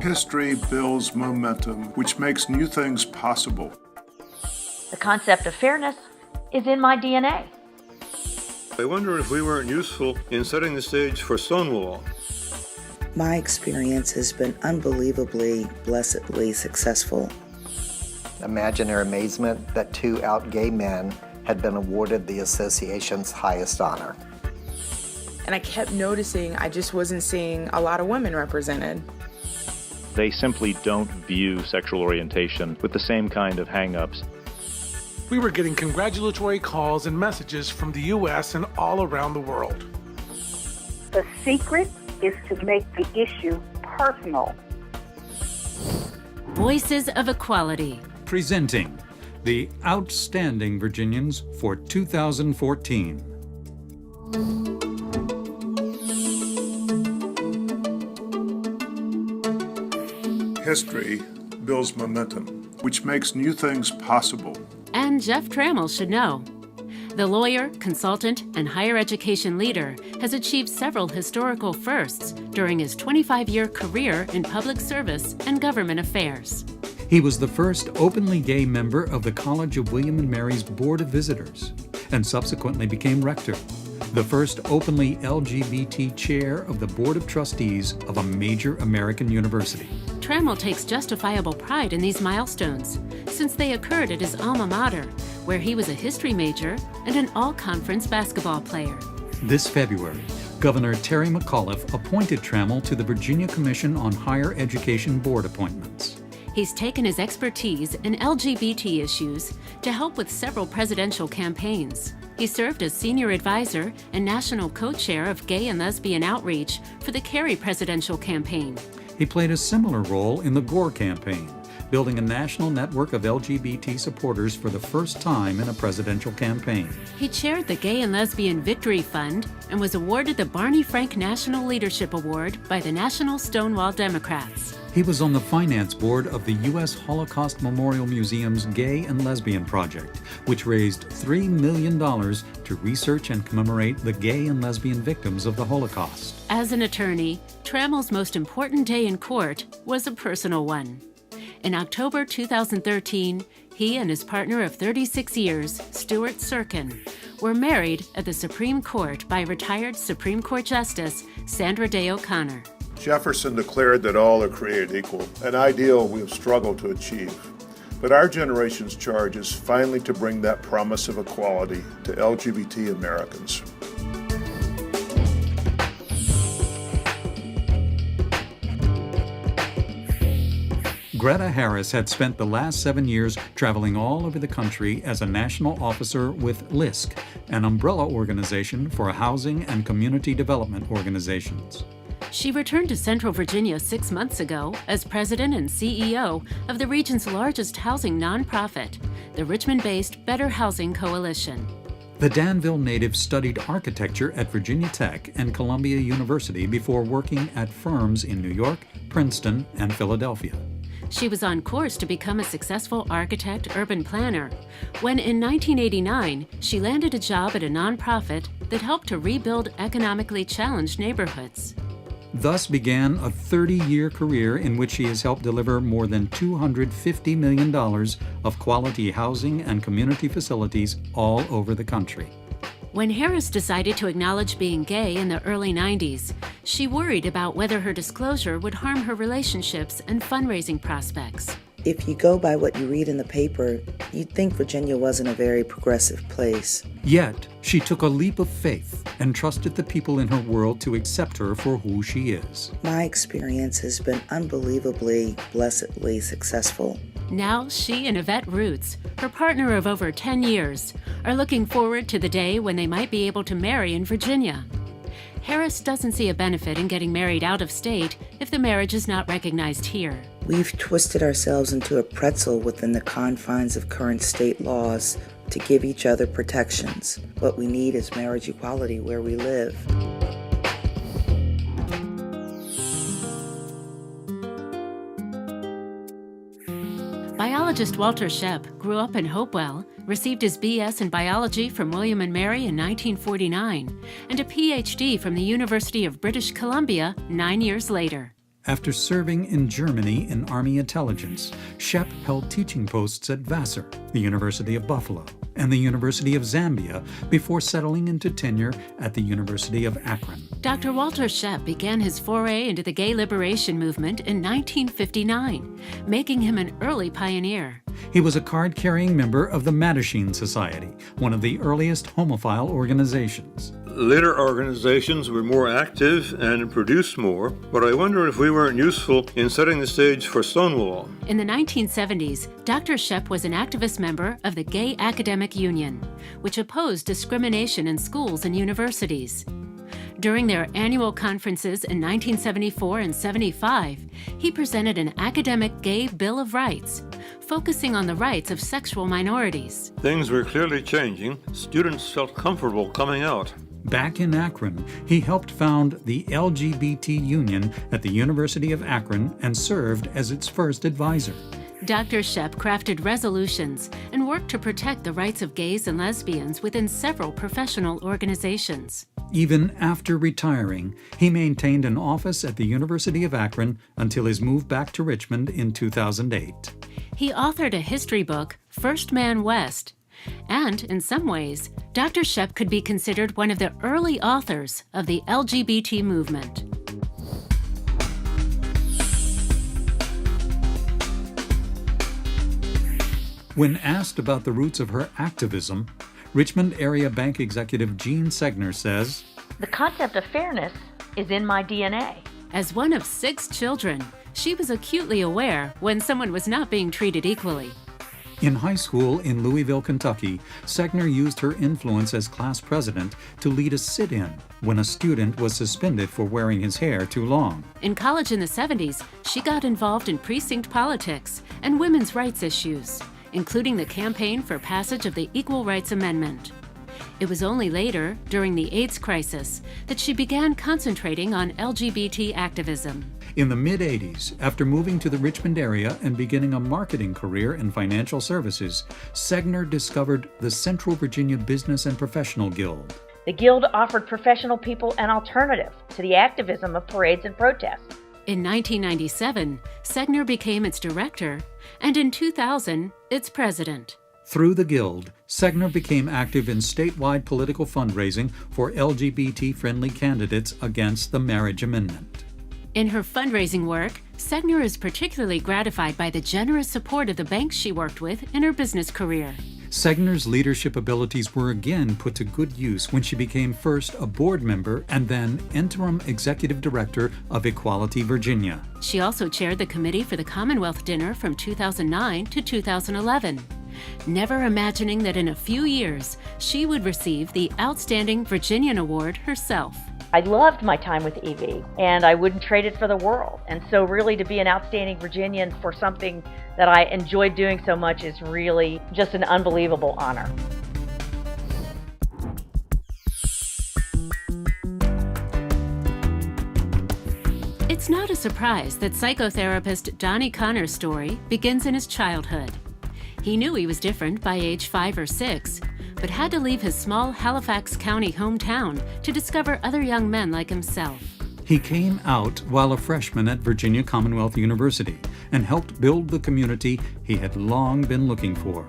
History builds momentum, which makes new things possible. The concept of fairness is in my DNA. I wonder if we weren't useful in setting the stage for Stonewall. My experience has been unbelievably, blessedly successful. Imagine our amazement that 2 out gay men had been awarded the association's highest honor. And I kept noticing I just wasn't seeing a lot of women represented. They simply don't view sexual orientation with the same kind of hang-ups. We were getting congratulatory calls and messages from the U.S. and all around the world. The secret is to make the issue personal. Voices of Equality. Presenting the Outstanding Virginians for 2014. History builds momentum, which makes new things possible. And Jeff Trammell should know. The lawyer, consultant, and higher education leader has achieved several historical firsts during his 25-year career in public service and government affairs. He was the first openly gay member of the College of William and Mary's Board of Visitors and subsequently became rector, the first openly LGBT chair of the Board of Trustees of a major American university. Trammell takes justifiable pride in these milestones, since they occurred at his alma mater, where he was a history major and an all-conference basketball player. This February, Governor Terry McAuliffe appointed Trammell to the Virginia Commission on Higher Education Board appointments. He's taken his expertise in LGBT issues to help with several presidential campaigns. He served as senior advisor and national co-chair of gay and lesbian outreach for the Kerry presidential campaign. He played a similar role in the Gore campaign, building a national network of LGBT supporters for the first time in a presidential campaign. He chaired the Gay and Lesbian Victory Fund and was awarded the Barney Frank National Leadership Award by the National Stonewall Democrats. He was on the finance board of the U.S. Holocaust Memorial Museum's Gay and Lesbian Project, which raised $3 million to research and commemorate the gay and lesbian victims of the Holocaust. As an attorney, Trammell's most important day in court was a personal one. In October 2013, he and his partner of 36 years, Stuart Sirkin, were married at the Supreme Court by retired Supreme Court Justice Sandra Day O'Connor. Jefferson declared that all are created equal, an ideal we have struggled to achieve. But our generation's charge is finally to bring that promise of equality to LGBT Americans. Greta Harris had spent the last 7 years traveling all over the country as a national officer with LISC, an umbrella organization for housing and community development organizations. She returned to Central Virginia 6 months ago as president and CEO of the region's largest housing nonprofit, the Richmond-based Better Housing Coalition. The Danville native studied architecture at Virginia Tech and Columbia University before working at firms in New York, Princeton, and Philadelphia. She was on course to become a successful architect urban planner when in 1989 she landed a job at a nonprofit that helped to rebuild economically challenged neighborhoods. Thus began a 30-year career in which she has helped deliver more than $250 million of quality housing and community facilities all over the country. When Harris decided to acknowledge being gay in the early 90s, she worried about whether her disclosure would harm her relationships and fundraising prospects. If you go by what you read in the paper, you'd think Virginia wasn't a very progressive place. Yet, she took a leap of faith and trusted the people in her world to accept her for who she is. My experience has been unbelievably, blessedly successful. Now she and Yvette Roots, her partner of over 10 years, are looking forward to the day when they might be able to marry in Virginia. Harris doesn't see a benefit in getting married out of state if the marriage is not recognized here. We've twisted ourselves into a pretzel within the confines of current state laws to give each other protections. What we need is marriage equality where we live. Biologist Walter Shep grew up in Hopewell, received his B.S. in biology from William and Mary in 1949, and a Ph.D. from the University of British Columbia 9 years later. After serving in Germany in Army intelligence, Shep held teaching posts at Vassar, the University of Buffalo, and the University of Zambia before settling into tenure at the University of Akron. Dr. Walter Shep began his foray into the gay liberation movement in 1959, making him an early pioneer. He was a card-carrying member of the Mattachine Society, one of the earliest homophile organizations. Later organizations were more active and produced more, but I wonder if we weren't useful in setting the stage for Stonewall. In the 1970s, Dr. Shep was an activist member of the Gay Academic Union, which opposed discrimination in schools and universities. During their annual conferences in 1974 and 75, he presented an academic gay Bill of Rights, focusing on the rights of sexual minorities. Things were clearly changing. Students felt comfortable coming out. Back in Akron, he helped found the LGBT Union at the University of Akron and served as its first advisor. Dr. Shep crafted resolutions and worked to protect the rights of gays and lesbians within several professional organizations. Even after retiring, he maintained an office at the University of Akron until his move back to Richmond in 2008. He authored a history book, First Man West, and in some ways, Dr. Shep could be considered one of the early authors of the LGBT movement. When asked about the roots of her activism, Richmond area bank executive Jean Segner says, The concept of fairness is in my DNA. As one of 6 children, she was acutely aware when someone was not being treated equally. In high school in Louisville, Kentucky, Segner used her influence as class president to lead a sit-in when a student was suspended for wearing his hair too long. In college in the 70s, she got involved in precinct politics and women's rights issues, including the campaign for passage of the Equal Rights Amendment. It was only later, during the AIDS crisis, that she began concentrating on LGBT activism. In the mid-'80s, after moving to the Richmond area and beginning a marketing career in financial services, Segner discovered the Central Virginia Business and Professional Guild. The Guild offered professional people an alternative to the activism of parades and protests. In 1997, Segner became its director, and in 2000, its president. Through the Guild, Segner became active in statewide political fundraising for LGBT-friendly candidates against the marriage amendment. In her fundraising work, Segner is particularly gratified by the generous support of the banks she worked with in her business career. Segner's leadership abilities were again put to good use when she became first a board member and then interim executive director of Equality Virginia. She also chaired the committee for the Commonwealth Dinner from 2009 to 2011, never imagining that in a few years she would receive the Outstanding Virginian Award herself. I loved my time with EV, and I wouldn't trade it for the world. And so really to be an outstanding Virginian for something that I enjoyed doing so much is really just an unbelievable honor. It's not a surprise that psychotherapist Donnie Connor's story begins in his childhood. He knew he was different by age 5 or 6, but had to leave his small Halifax County hometown to discover other young men like himself. He came out while a freshman at Virginia Commonwealth University and helped build the community he had long been looking for.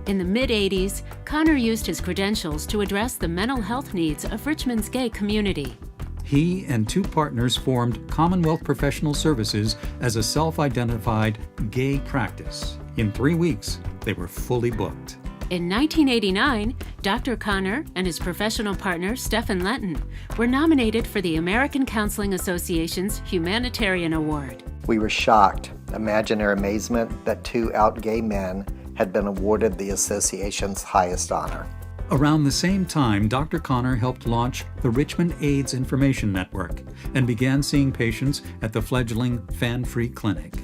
In the mid-'80s, Connor used his credentials to address the mental health needs of Richmond's gay community. He and 2 partners formed Commonwealth Professional Services as a self-identified gay practice. In 3 weeks, they were fully booked. In 1989, Dr. Connor and his professional partner, Stephen Lenton, were nominated for the American Counseling Association's Humanitarian Award. We were shocked. Imagine our amazement that 2 out gay men had been awarded the association's highest honor. Around the same time, Dr. Connor helped launch the Richmond AIDS Information Network and began seeing patients at the fledgling Fan-Free Clinic.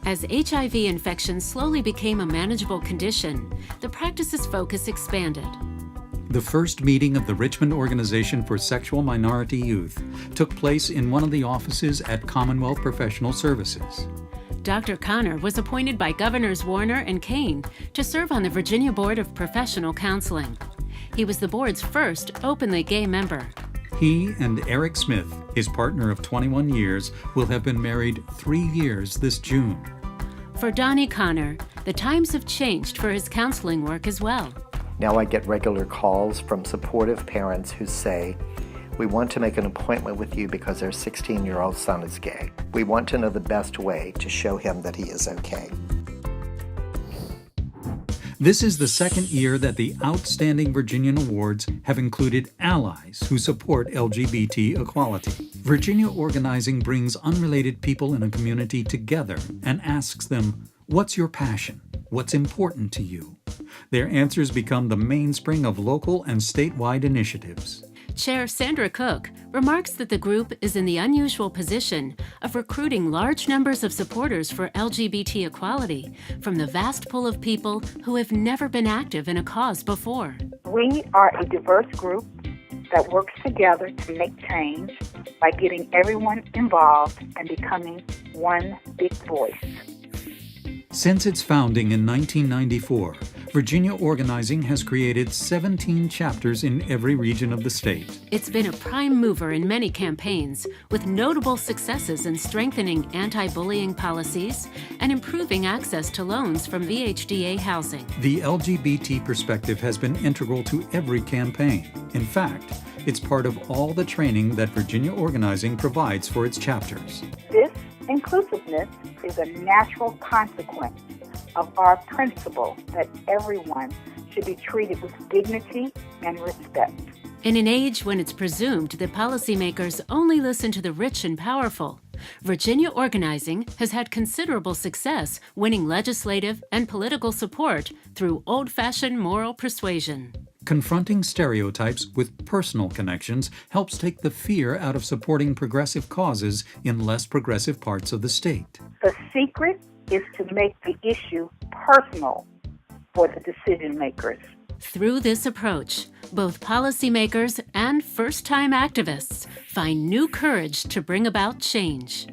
As HIV infection slowly became a manageable condition, the practice's focus expanded. The first meeting of the Richmond Organization for Sexual Minority Youth took place in one of the offices at Commonwealth Professional Services. Dr. Connor was appointed by Governors Warner and Kane to serve on the Virginia Board of Professional Counseling. He was the board's first openly gay member. He and Eric Smith, his partner of 21 years, will have been married 3 years this June. For Donnie Connor, the times have changed for his counseling work as well. Now I get regular calls from supportive parents who say, "We want to make an appointment with you because our 16-year-old son is gay. We want to know the best way to show him that he is okay." This is the second year that the Outstanding Virginian Awards have included allies who support LGBT equality. Virginia Organizing brings unrelated people in a community together and asks them, "What's your passion? What's important to you?" Their answers become the mainspring of local and statewide initiatives. Chair Sandra Cook remarks that the group is in the unusual position of recruiting large numbers of supporters for LGBT equality from the vast pool of people who have never been active in a cause before. We are a diverse group that works together to make change by getting everyone involved and becoming one big voice. Since its founding in 1994, Virginia Organizing has created 17 chapters in every region of the state. It's been a prime mover in many campaigns, with notable successes in strengthening anti-bullying policies and improving access to loans from VHDA housing. The LGBT perspective has been integral to every campaign. In fact, it's part of all the training that Virginia Organizing provides for its chapters. This inclusiveness is a natural consequence of our principle that everyone should be treated with dignity and respect. In an age when it's presumed that policymakers only listen to the rich and powerful, Virginia Organizing has had considerable success winning legislative and political support through old-fashioned moral persuasion. Confronting stereotypes with personal connections helps take the fear out of supporting progressive causes in less progressive parts of the state. The secret is to make the issue personal for the decision makers. Through this approach, both policymakers and first-time activists find new courage to bring about change.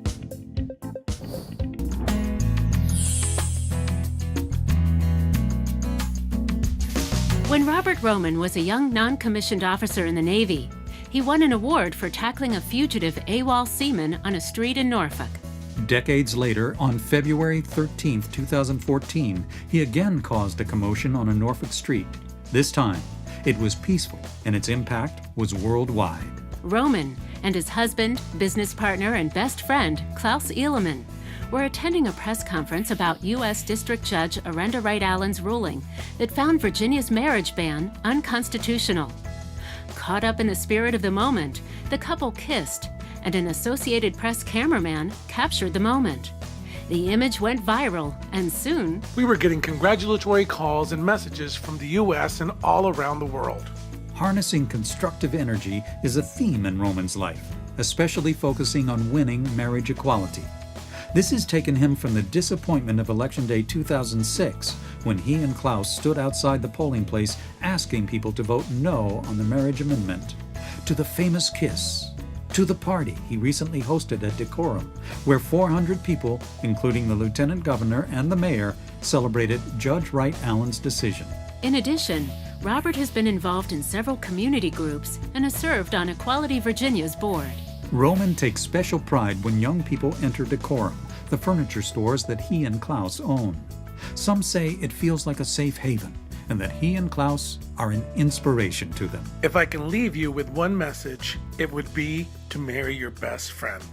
When Robert Roman was a young non-commissioned officer in the Navy, he won an award for tackling a fugitive AWOL seaman on a street in Norfolk. Decades later, on February 13, 2014, he again caused a commotion on a Norfolk street. This time, it was peaceful, and its impact was worldwide. Roman and his husband, business partner, and best friend, Klaus Ehleman, were attending a press conference about U.S. District Judge Arenda Wright Allen's ruling that found Virginia's marriage ban unconstitutional. Caught up in the spirit of the moment, the couple kissed, and an Associated Press cameraman captured the moment. The image went viral, and soon We were getting congratulatory calls and messages from the U.S. and all around the world. Harnessing constructive energy is a theme in Roman's life, especially focusing on winning marriage equality. This has taken him from the disappointment of Election Day 2006, when he and Klaus stood outside the polling place asking people to vote no on the marriage amendment, to the famous kiss, to the party he recently hosted at Decorum, where 400 people, including the lieutenant governor and the mayor, celebrated Judge Wright Allen's decision. In addition, Robert has been involved in several community groups and has served on Equality Virginia's board. Roman takes special pride when young people enter Decorum, the furniture stores that he and Klaus own. Some say it feels like a safe haven, and that he and Klaus are an inspiration to them. If I can leave you with one message, it would be to marry your best friend.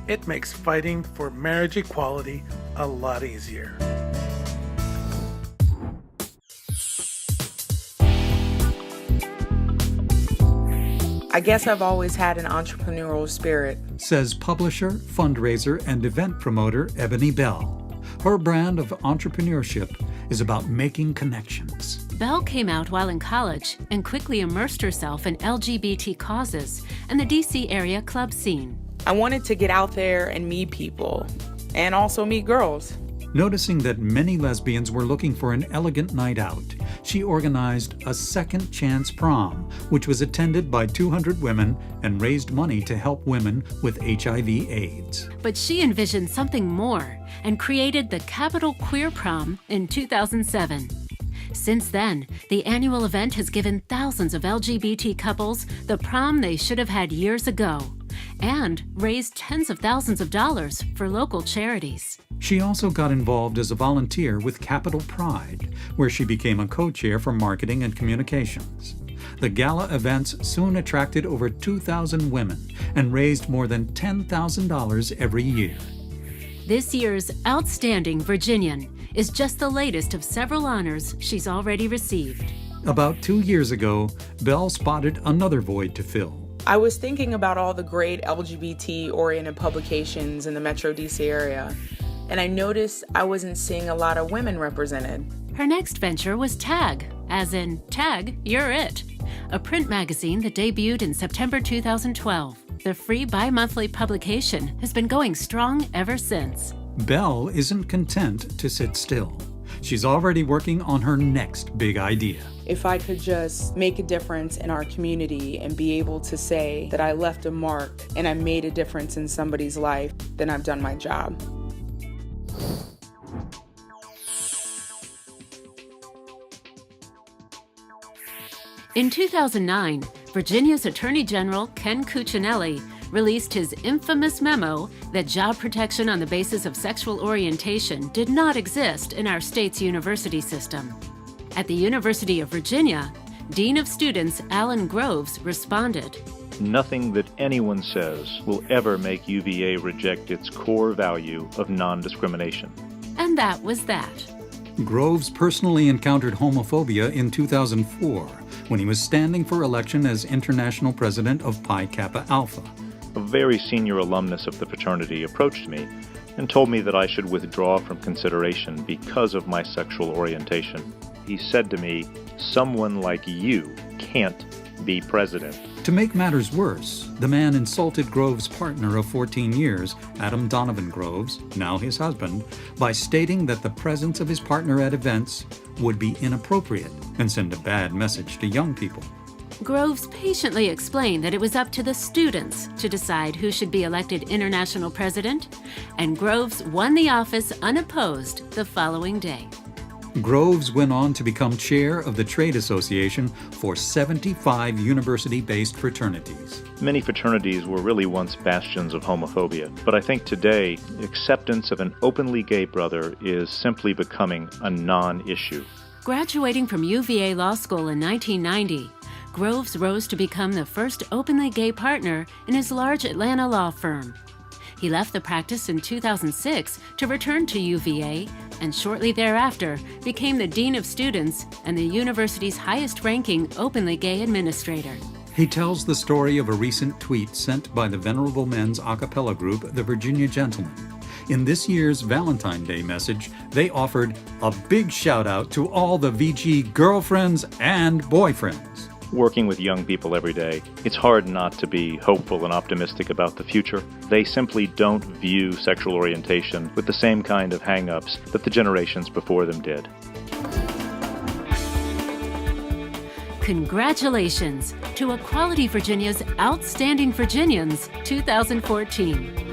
It makes fighting for marriage equality a lot easier. I guess I've always had an entrepreneurial spirit, says publisher, fundraiser, and event promoter Ebony Bell. Her brand of entrepreneurship is about making connections. Bell came out while in college and quickly immersed herself in LGBT causes and the DC area club scene. I wanted to get out there and meet people, and also meet girls. Noticing that many lesbians were looking for an elegant night out, she organized a second chance prom, which was attended by 200 women and raised money to help women with HIV/AIDS. But she envisioned something more and created the Capital Queer Prom in 2007. Since then, the annual event has given thousands of LGBT couples the prom they should have had years ago and raised tens of thousands of dollars for local charities. She also got involved as a volunteer with Capital Pride, where she became a co-chair for marketing and communications. The gala events soon attracted over 2,000 women and raised more than $10,000 every year. This year's Outstanding Virginian is just the latest of several honors she's already received. About 2 years ago, Bell spotted another void to fill. I was thinking about all the great LGBT-oriented publications in the Metro DC area, and I noticed I wasn't seeing a lot of women represented. Her next venture was TAG, as in Tag, You're It, a print magazine that debuted in September 2012. The free bi-monthly publication has been going strong ever since. Bell isn't content to sit still. She's already working on her next big idea. If I could just make a difference in our community and be able to say that I left a mark and I made a difference in somebody's life, then I've done my job. In 2009, Virginia's Attorney General Ken Cuccinelli released his infamous memo that job protection on the basis of sexual orientation did not exist in our state's university system. At the University of Virginia, Dean of Students Alan Groves responded, Nothing that anyone says will ever make UVA reject its core value of non-discrimination. And that was that. Groves personally encountered homophobia in 2004 when he was standing for election as international president of Pi Kappa Alpha. A very senior alumnus of the fraternity approached me and told me that I should withdraw from consideration because of my sexual orientation. He said to me, "Someone like you can't be president." To make matters worse, the man insulted Groves' partner of 14 years, Adam Donovan Groves, now his husband, by stating that the presence of his partner at events would be inappropriate and send a bad message to young people. Groves patiently explained that it was up to the students to decide who should be elected international president, and Groves won the office unopposed the following day. Groves went on to become chair of the Trade Association for 75 university-based fraternities. Many fraternities were really once bastions of homophobia, but I think today, acceptance of an openly gay brother is simply becoming a non-issue. Graduating from UVA Law School in 1990, Groves rose to become the first openly gay partner in his large Atlanta law firm. He left the practice in 2006 to return to UVA, and shortly thereafter became the Dean of Students and the university's highest-ranking openly gay administrator. He tells the story of a recent tweet sent by the Venerable Men's a cappella group, the Virginia Gentlemen. In this year's Valentine's Day message, they offered a big shout-out to all the VG girlfriends and boyfriends. Working with young people every day, it's hard not to be hopeful and optimistic about the future. They simply don't view sexual orientation with the same kind of hang-ups that the generations before them did. Congratulations to Equality Virginia's Outstanding Virginians 2014.